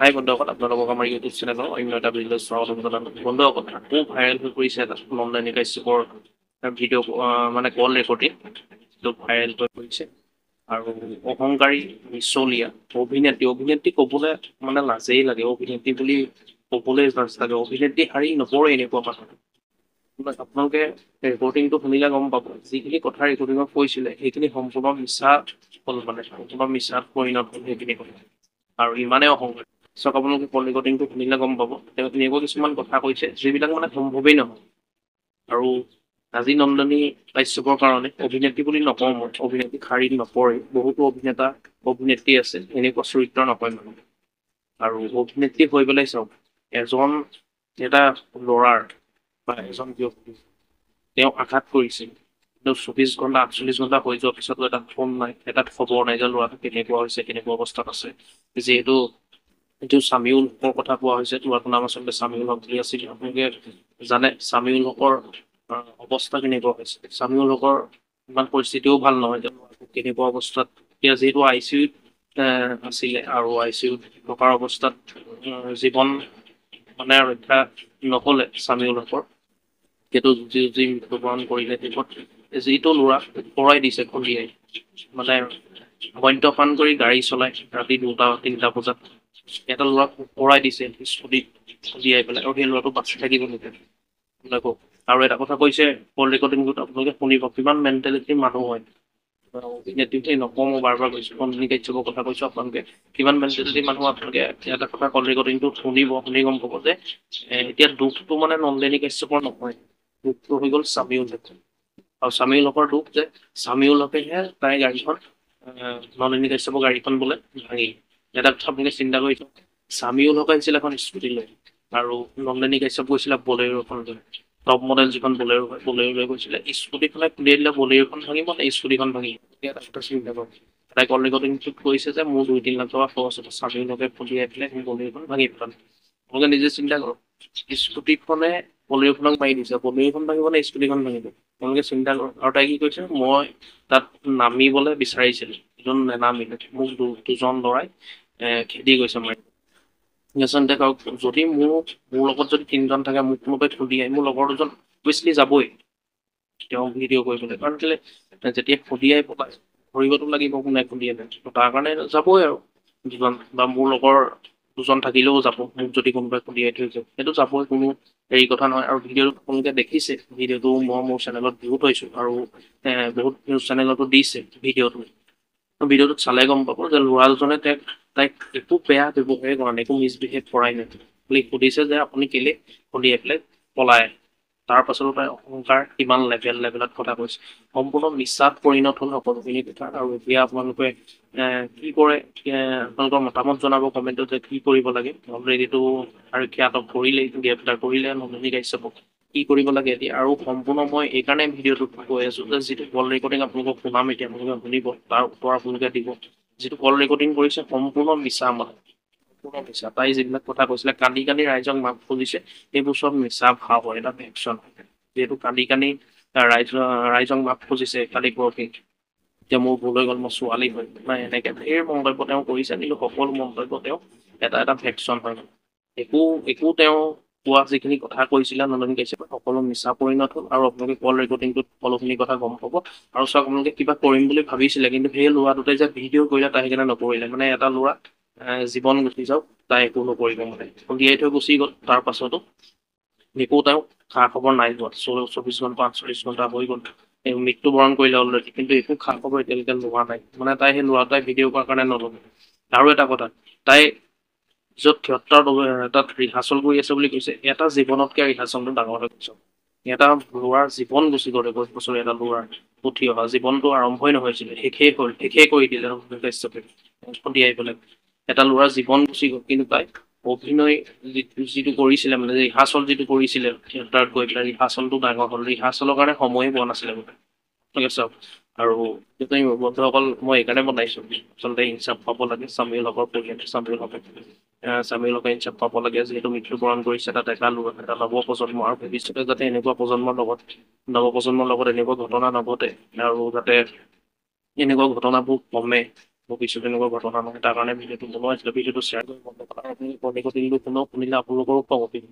হাই বন্ধুসকল, আপোনালোকক আমাৰ ইউটিউব চেনেলৰ অন্য এটা ভিডিঅ' স্বাগতম জনালোঁ। বন্ধুসকল, আকৌ ভাইৰেল হৈ পৰিছে এটা নন্দিনী কাশ্যপৰ ভিডিঅ' মানে কল ৰেকৰ্ডিং, যিটো ভাইৰেল হৈ পৰিছে। আৰু অহংকাৰী মিছলীয়া অভিনেত্ৰী ক'বলৈ মানে লাজেই লাগে। অভিনেত্ৰী বুলি ক'বলৈ লাজ লাগে। অভিনেত্ৰী শাৰী নপৰে এনেকুৱা মানুহ। আপোনালোকে ৰেকৰ্ডিংটো শুনিলে গম পাব, যিখিনি কথা ৰেকৰ্ডিঙত কৈছিলে সেইখিনি সম্পূৰ্ণ মিছা হ'ল, মানে সম্পূৰ্ণ মিছাত পৰিণত হ'ল সেইখিনি কথা। আৰু ইমানেই অহংকাৰী। চাওক, আপোনালোকে কল ৰেকৰ্ডিংটো শুনিলে গম পাব, তেওঁ এনেকুৱা কিছুমান কথা কৈছে যিবিলাক মানে সম্ভৱেই নহয়। আৰু আজি নন্দিনী কাশ্যপৰ কাৰণে অভিনেত্ৰী বুলি নকওঁ, মই অভিনেত্ৰী শাৰীত নপৰে। বহুতো অভিনেত্ৰী আছে এনেকুৱা চৰিত্ৰ নকয় মানুহ। আৰু অভিনেত্ৰী হৈ পেলাই চাওক, এটা ল'ৰাৰ বা এজন ব্যক্তি তেওঁ আঘাত কৰিছিল, কিন্তু 24 ঘণ্টা 48 ঘণ্টা হৈ যোৱাৰ পিছতো এটা ফোন নাই, এটা খবৰ নাই যে ল'ৰাটো কেনেকুৱা হৈছে, কেনেকুৱা অৱস্থাত আছে। যিহেতু এইটো চামিউল হকৰ কথা কোৱা হৈছে, ল'ৰাটোৰ নাম আচলতে চামিউল হক বুলি আছিল। আপোনালোকে জানে চামিউল হকৰ অৱস্থা কেনেকুৱা হৈছে। চামিউল হকৰ ইমান পৰিস্থিতিও ভাল নহয়, যে কেনেকুৱা অৱস্থাত এতিয়া যিহেতু ICUত আছিলে, আৰু ICUত থকাৰ অৱস্থাত জীৱন মানে ৰক্ষা নহ'লে চামিউল হকৰ, সেইটো যি মৃত্যুবৰণ কৰিলে। দেশত যিটো ল'ৰা পৰাই দিছে খুন্দিয়াই, মানে মদ্যপান কৰি গাড়ী চলাই ৰাতি 2টা-3টা বজাত এটা ল'ৰাক পৰাই দিছে স্কুটিত খুন্দিয়াই পেলাই, আৰু সেই ল'ৰাটো বাচি থাকিব নেকি কওক। আৰু এটা কথা কৈছে কল ৰেকৰ্ডিংটোত, আপোনালোকে শুনিব কিমান মেণ্টেলিটিৰ মানুহ হয়। অভিনেত্ৰী নকওঁ, মই বাৰ কৈছো, নন্দিনী কাশ্যপৰ কথা কৈছো। আপোনালোকে কিমান মেণ্টেলিটিৰ মানুহ, আপোনালোকে এটা কথা কল ৰেকৰ্ডিংটো শুনি গম পাব যে এতিয়া দুখটো মানে নন্দিনী কাশ্যপৰ নহয়, দুখটো হৈ গ'ল চামিউল হকৰ। আৰু চামিউল হকৰ দুখ যে চামিউল হকেহে তাই গাড়ীখন নন্দিনী কাশ্যপৰ গাড়ীখন বোলে ভাঙি। এটা কথা আপোনালোকে চিন্তা কৰি চাওক, চামিউল হক আহিছিল এখন স্কুটি লৈ, আৰু নন্দিনী কাশ্যপ গৈছিলে বলেৰোখন লৈ। টপ মডেল যিখন বলেৰো হয়, বলেৰো লৈ গৈছিলে। স্কুটিখনে খুন্দিয়াই দিলে বলেৰোখন ভাঙিব নে স্কুটিখন ভাঙিব? এটা কথা চিন্তা কৰক। তাই কল ৰেকৰ্ডিংটোত কৈছে যে মোৰ 2-3 লাখ টকা খৰচ হ'ব, চামিউল হকে খুন্দিয়াই পেলাই মোৰ বলেৰোখন ভাঙি পেলালে। আপোনালোকে নিজে চিন্তা কৰক, স্কুটিখনে বলেৰোখনক মাৰি দিছে, বলেৰোখন ভাঙিব নে স্কুটিখন ভাঙিব? আপোনালোকে চিন্তা কৰক। আৰু তাই কি কৈছে, মই তাত নামিবলৈ বিচাৰিছিলো কিন্তু নেনামিলে, মোক দুজন ল'ৰাই খেদি গৈছে মাৰি। চিন্তা কৰক, যদি মোৰ লগত যদি 3জন থাকে, মোক কোনোবাই খুন্দিয়াই, মোৰ লগৰ দুজন অভিয়াছলি যাবই তেওঁ ভিডিঅ' কৰিবলৈ। কাৰণ কেলে, যেতিয়া খুন্দিয়াই পলাই ধৰিবতো লাগিব কোনে খুন্দিয়ালে, তাৰ কাৰণে যাবই। আৰু দুজন বা মোৰ লগৰ 2জন থাকিলেও যাব, মোক যদি কোনোবাই খুন্দিয়াই থৈ যায় সেইটো যাবই, কোনো হেৰি কথা নহয়। আৰু ভিডিঅ'টো আপোনালোকে দেখিছে, ভিডিঅ'টো মই মোৰ চেনেলত ভিউ থৈছো, আৰু বহুত নিউজ চেনেলতো দিছে ভিডিঅ'টোত চালে গম পাব যে ল'ৰা দুজনে তাইক একো বেয়া ব্যৱহাৰে কৰা নাই, একো মিছবিহেভ কৰাই নাই। খালি সুধিছে যে আপুনি কেলে খুন্দিয়াই পেলাই পলাই। তাৰ পাছতো তাই অহংকাৰ কিমান লেভেলত কথা কৈছে। সম্পূৰ্ণ মিছাত পৰিণত হ'ল সকলোখিনি কথা। আৰু এতিয়া আপোনালোকে কি কৰে, আপোনালোকৰ মতামত জনাব কমেণ্টত যে কি কৰিব লাগে। অলৰেডিটো আৰক্ষীয়ে আটক কৰিলেই, গ্ৰেপ্তাৰ কৰিলে নন্দিনী কাশ্যপক। কি কৰিব লাগে এতিয়া? আৰু সম্পূৰ্ণ মই এইকাৰণে ভিডিঅ'টোত কৈ আছো যে যিটো কল ৰেকৰ্ডিং আপোনালোকক শুনাম এতিয়া, আপোনালোকে শুনিব, তাৰ উত্তৰ আপোনালোকে দিব। যিটো কল ৰেকৰ্ডিং কৰিছে সম্পূৰ্ণ মিছা, মানে সম্পূৰ্ণ মিছা। তাই যিবিলাক কথা কৈছিলে, কান্দি কান্দি ৰাইজক মাফ খুজিছে, সেইবোৰ চব মিছা ভাৱ হয়, এটা ভেকচন। যিহেতু কান্দি কান্দি ৰাইজক মাফ খুজিছে কালি পৰহি, এতিয়া মোৰ ভুল হৈ গ'ল, মই ছোৱালী হয় নাই, এনেকে ঢেৰ মন্তব্য তেওঁ কৰিছে। কিন্তু সকলো মন্তব্য তেওঁ এটা ভেকচন হয়। একো তেওঁ কোৱা যিখিনি কথা কৈছিলে নন্দিনী কাশ্যপে সকলো মিছা পৰিণত হ'ল। আৰু আপোনালোকে কল ৰেকৰ্ডিংটোত সকলোখিনি কথা গম পাব। আৰু চাওক, আপোনালোকে কিবা কৰিম বুলি ভাবিছিলে, কিন্তু সেই ল'ৰাটোতে যে ভিডিঅ' কৰিলে তাই সেইকাৰণে নকৰিলে। মানে এটা ল'ৰা জীৱন গুচি যাওক, তাই একো নকৰিব, মানে খুন্দিয়াই থৈ গুচি গ'ল। তাৰ পাছতো একো তেওঁ খা খবৰ নাই লোৱা। 24 ঘণ্টা 48 ঘণ্টা হৈ গ'ল, মৃত্যুবৰণ কৰিলে অলৰেডি, কিন্তু একো খা খবৰ এতিয়ালৈকে লোৱা নাই। মানে তাই সেই ল'ৰাটোৱে ভিডিঅ' কৰাৰ কাৰণে নল'লে। আৰু এটা কথা, তাই য'ত থিয়েটাৰ তাত ৰিহাৰ্চল কৰি আছে বুলি কৈছে, এটা জীৱনতকে ৰিহাৰ্চলটো ডাঙৰ হৈ গৈছে। এটা ল'ৰাৰ জীৱন গুচি গ'ল, 21 বছৰীয়া এটা ল'ৰাৰ উঠি অহা জীৱনটো আৰম্ভই নহৈছিলে, শেষেই কৰি দিলে নন্দিনী কাশ্যপে খুন্দিয়াই পেলাই। এটা ল'ৰাৰ জীৱন গুচি গ'ল, কিন্তু তাই অভিনয় যিটো কৰিছিলে, মানে ৰিহাৰ্চল যিটো কৰিছিলে থিয়েটাৰত গৈ পেলাই, ৰিহাৰ্চলটো ডাঙৰ হ'ল। ৰিহাৰ্চলৰ কাৰণে সময়ে পোৱা নাছিলে বোলে। ঠিক আছে। আৰু বন্ধুসকল, মই এইকাৰণে বনাইছো, আচলতে ইনচাফ পাব লাগে চামিউল হকৰ পৰিয়ালে। চামিউল হকে ইনচাফ পাব লাগে, যিহেতু মৃত্যুবৰণ কৰিছে এটা ডেকা ল'ৰা, এটা নৱপ্ৰজন্ম। আৰু ভৱিষ্যতে যাতে এনেকুৱা নৱপ্ৰজন্মৰ লগত এনেকুৱা ঘটনা নঘটে, আৰু যাতে এনেকুৱা ঘটনাবোৰ কমে, ভৱিষ্যতে এনেকুৱা ঘটনা নহয় তাৰ কাৰণে ভিডিঅ'টো বনোৱা হৈছিলে ভিডিঅ'টো শ্বেয়াৰ কৰি বন্ধ কৰা আপুনি কল ৰেকৰ্ডিংটো পুনৰ শুনিলে আপোনালোকৰো খং উঠিব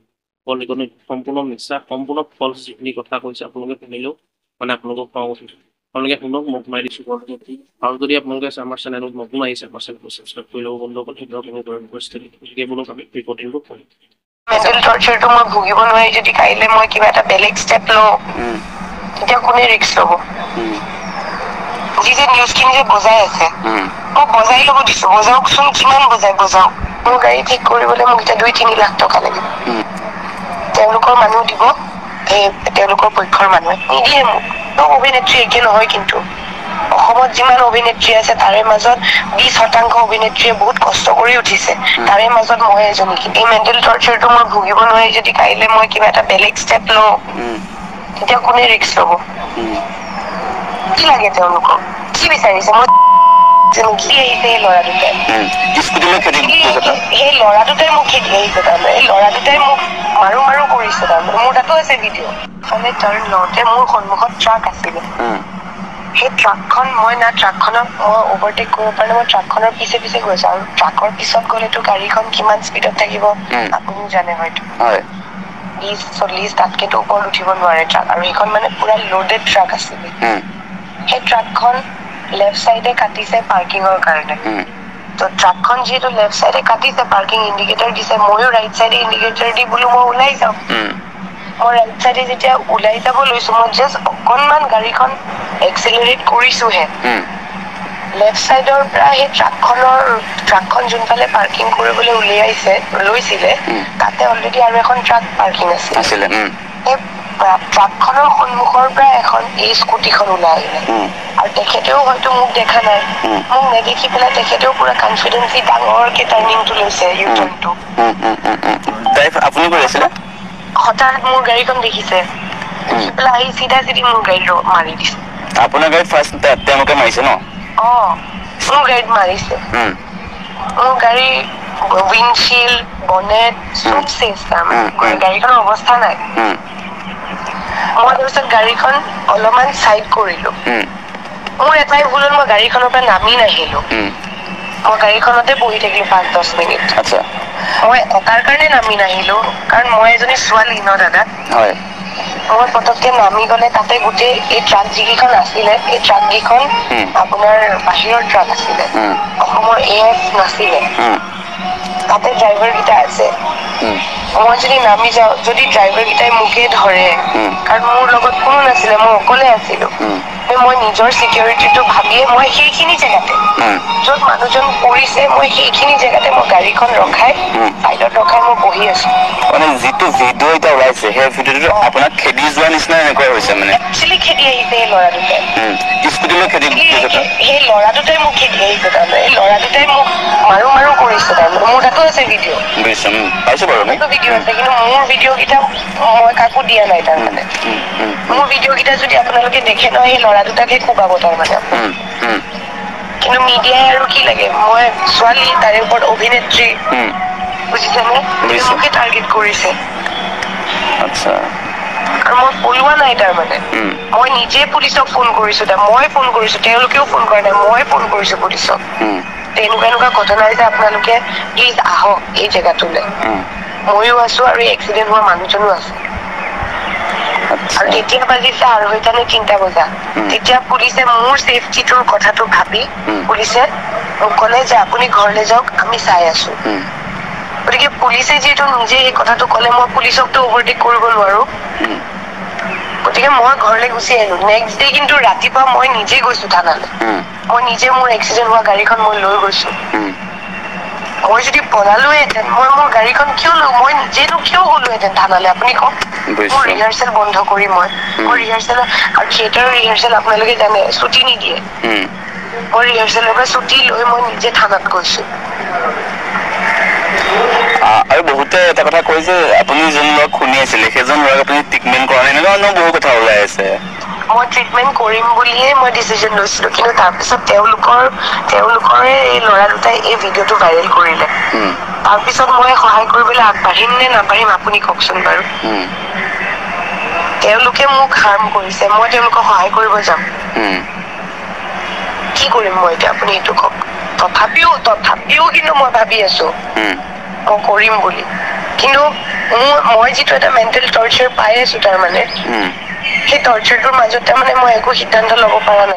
কল ৰেকৰ্ডিং সম্পূৰ্ণ মিছা সম্পূৰ্ণ ফলছ যিখিনি কথা কৈছে আপোনালোকে শুনিলেও মানে আপোনালোকৰ খং উঠিব আপোনালোকে শুনক মই শুনাই দিছোঁ কল ৰেকৰ্ডিং আৰু যদি আপোনালোকে আমাৰ চেনেলত নতুন আহিছে আমাৰ চেনেলটো ছাবস্ক্ৰাইব কৰি ল'ব বন্ধ কৰি সেইটো আপোনালোকৰ পৰিস্থিতি গতিকে বোলক আমি ৰেকৰ্ডিংটো কৰিম মেণ্টেল টৰ্চাৰটো মই ভুগিব নোৱাৰি যদি কাইলৈ মই কিবা এটা বেলেগ ষ্টেপ লওঁ তেতিয়া কোনে ৰিস্ক ল'ব যি যে নিউজখিনি যে বজাই আছে মই বজাই ল'ব দিছোঁ বজাওকচোন কিমান বজাওক মোৰ গাড়ী ঠিক কৰিবলৈ মোক এতিয়া 2-3 লাখ টকা লাগিব তেওঁলোকৰ মানুহ দিব তেওঁলোকৰ পক্ষৰ মানুহে নিদিয়ে মোক অভিনেত্ৰী একে নহয় কিন্তু অসমত যিমান অভিনেত্ৰী আছে তাৰে মাজত 20% অভিনেত্ৰীয়ে বহুত কষ্ট কৰি উঠিছে তাৰে মাজত মই এজনী এই মেণ্টেল টৰ্চাৰটো মই ভুগিব নোৱাৰি যদি কাইলৈ মই কিবা এটা বেলেগ ষ্টেপ লওঁ তেতিয়া কোনে ৰিস্ক ল'ব কি লাগে তেওঁলোকক কি বিচাৰিছে মই কি আহিছে এই ল'ৰা দুটাই সেই ল'ৰা দুটাই মোক খেদি আহিছে তাৰমানে এই ল'ৰা দুটাই মোক মাৰো কৰিছে তাৰমানে মোৰ তাতো আছে ভিডিঅ' ফালে টাৰ্ণ লওঁতে মোৰ সন্মুখত ট্ৰাক আছিলে সেই ট্ৰাকখন মই না ট্ৰাকখনক মই অভাৰটেক কৰিব পৰা নাই মই ট্ৰাকখনৰ পিছে গৈছো আৰু ট্ৰাকৰ পিছত গ'লেতো গাড়ীখন কিমান স্পীডত থাকিব আপুনি জানে হয়তো 20-40 তাতকেতো ওপৰত উঠিব নোৱাৰে ট্ৰাক আৰু সেইখন মানে পুৰা লোডেড ট্ৰাক আছিলে সেই ট্ৰাকখন লেফ্ট চাইডে কাটিছে পাৰ্কিঙৰ কাৰণে তো ট্ৰাকখন যিহেতু লেফ্ট চাইডে কাটিছে পাৰ্কিং ইণ্ডিকেটৰ দিছে ময়ো ৰাইট চাইডে ইণ্ডিকেটৰ দি বোলো মই ওলাই যাওঁ মই ৰাইট চাইডে যেতিয়া ওলাই যাব লৈছো মই জাষ্ট অকণমান গাড়ীখন এক্সেলাৰেট কৰিছোহে লেফ্ট চাইডৰ পৰা সেই ট্ৰাকখন যোনফালে পাৰ্কিং কৰিবলৈ লৈছিলে তাতে অলৰেডি আৰু এখন ট্ৰাক পাৰ্কিং আছিলে সেই ট্ৰাকখনৰ সন্মুখৰ পৰা এখন এই স্কুটিখন ওলাই আহিলে আৰু তেখেতেও হয়তো মোক দেখা নাই মোক নেদেখি পেলাই তেখেতেও পুৰা কনফিডেন্সলি ডাঙৰকে টাৰ্ণিংটো লৈছে ইউটাৰ্ণটো আপুনি কৰি আছিলে হঠাৎ মোৰ গাড়ীখন দেখিছে দেখি পেলাই আহি চিধা মোৰ গাড়ীটো মাৰি দিছে আপোনাৰ গাড়ীত ফাৰ্ষ্ট তেওঁলোকে মাৰিছে ন মোৰ গাড়ীত মাৰিছে মোৰ গাড়ী উইণ্ডশ্বিল্ড বনেট চব চেচ তাৰমানে গাড়ীখনৰ অৱস্থা নাই মই তাৰপিছত গাড়ীখন অলপমান চাইড কৰিলো মোৰ এটাই ভুল হ'ল মই গাড়ীখনৰ পৰা নামি নাহিলো মই গাড়ীখনতে বহি থাকিলো 5-10 মিনিট মই এটাৰ কাৰণে নামি নাহিলো কাৰণ মই এজনী ছোৱালী ন দাদা মই পটককে নামি গলে তাতে গোটেই এই ট্ৰাক যিকেইখন আছিলে এই ট্ৰাক কেইখন আপোনাৰ বাহিৰৰ ট্ৰাক আছিলে অসমৰ AF নাছিলে তাতে ড্ৰাইভাৰ কেইটা আছে মই যদি নামি যাওঁ যদি ড্ৰাইভাৰ কেইটাই মোকে ধৰে কাৰণ মোৰ লগত কোনো নাছিলে মই অকলে আছিলো মই নিজৰ চিকিউৰিটিটো ভাবিয়ে মই সেইখিনি জেগাতে য'ত মানুহজন পৰিছে মই সেইখিনি জেগাতে মই গাড়ীখন ৰখাই চাইডত ৰখাই মই বহি আছো মানে যিটো ভিডিঅ' এটা ওলাইছে সেই ভিডিঅ'টো আপোনাক খেদি যোৱা নিচিনা এনেকুৱা হৈছে মানে একচুৱেলি খেদি আহিছে এই ল'ৰা দুটাই স্কুটিলৈ খেদি সেই ল'ৰা দুটাই মোক খেদি আহিছে তাৰমানে এই ল'ৰা দুটাই মোক মাৰো কৰিছে তাৰমানে মোৰ তাতো আছে ভিডিঅ' পাইছো বাৰু ভিডিঅ' আছে কিন্তু মোৰ ভিডিঅ' কেইটা মই কাকো দিয়া নাই তাৰমানে মোৰ ভিডিঅ' কেইটা যদি আপোনালোকে দেখে নহয় সেই ল'ৰা দুটাকে কোবাব তাৰমানে কিন্তু মিডিয়াই আৰু কি লাগে মই ছোৱালী তাৰে ওপৰত অভিনেত্ৰী বুজিছেনে মোকে টাৰ্গেট কৰিছে আৰু মই পলোৱা নাই তাৰমানে মই নিজে পুলিচক ফোন কৰিছো মই ফোন কৰিছো তেওঁলোকেও ফোন কৰা নাই মই ফোন কৰিছো পুলিচক এনেকুৱা ঘটনা হৈছে আপোনালোকে প্লিজ আহক এই জেগাটোলৈ ময়ো আছো আৰু এক্সিডেণ্ট হোৱা মানুহজনো আছে আৰু তেতিয়া বাজিছে 2:30 নে 3টা বজা তেতিয়া পুলিচে মোৰ ছেফটিটোৰ কথাটো ভাবি পুলিচে মোক ক'লে যে আপুনি ঘৰলৈ যাওক আমি চাই আছো গতিকে পুলিচে যিহেতু নিজে এই কথাটো ক'লে মই পুলিচকতো অভাৰটেক কৰিব নোৱাৰো গতিকে মই ঘৰলৈ গুচি আহিলো নেক্সট ডে কিন্তু ৰাতিপুৱা মই নিজে গৈছো থানালৈ মই নিজে মোৰ এক্সিডেণ্ট হোৱা গাড়ীখন মই লৈ গৈছো মই যদি পলালোহেঁতেন মই মোৰ গাড়ীখন মই নিজেনো কিয় গলোহেঁতেন থানালৈ আপুনি কওক মোৰ ৰিহাৰ্চেল বন্ধ কৰি মই ৰিহাৰ্চেল আৰু থিয়েটাৰৰ ৰিহাৰ্চেল আপোনালোকে জানে ছুটি নিদিয়ে মই ৰিহাৰ্চেলৰ পৰা ছুটি লৈ মই নিজে থানাত গৈছো আৰু বহুতে এটা কথা কয় যে আপুনি যোন ল'ৰাক শুনি আছিলে সেইজন ল'ৰাক আপুনি ট্ৰিটমেণ্ট কৰা নাই এনেকুৱা বহু কথা ওলাই আছে মই ট্ৰিটমেণ্ট কৰিম বুলিয়ে মই ডিচিজন লৈছিলো কিন্তু তাৰপিছত তেওঁলোকৰে এই ল'ৰা দুটাই এই ভিডিঅ'টো ভাইৰেল কৰিলে তাৰপিছত মই সহায় কৰিবলৈ আগবাঢ়িম নে নাবাঢ়িম আপুনি কওকচোন বাৰু তেওঁলোকে মোক হাৰ্ম কৰিছে মই তেওঁলোকক সহায় কৰিব যাম কি কৰিম মই এতিয়া আপুনি এইটো কওক তথাপিও কিন্তু মই ভাবি আছো মই কৰিম বুলি কিন্তু মই যিটো এটা মেণ্টেল টৰ্চাৰ পাই আছো তাৰমানে সেই টৰ্চাৰটোৰ মাজতে মানে মই একো সিদ্ধান্ত ল'ব পৰা নাই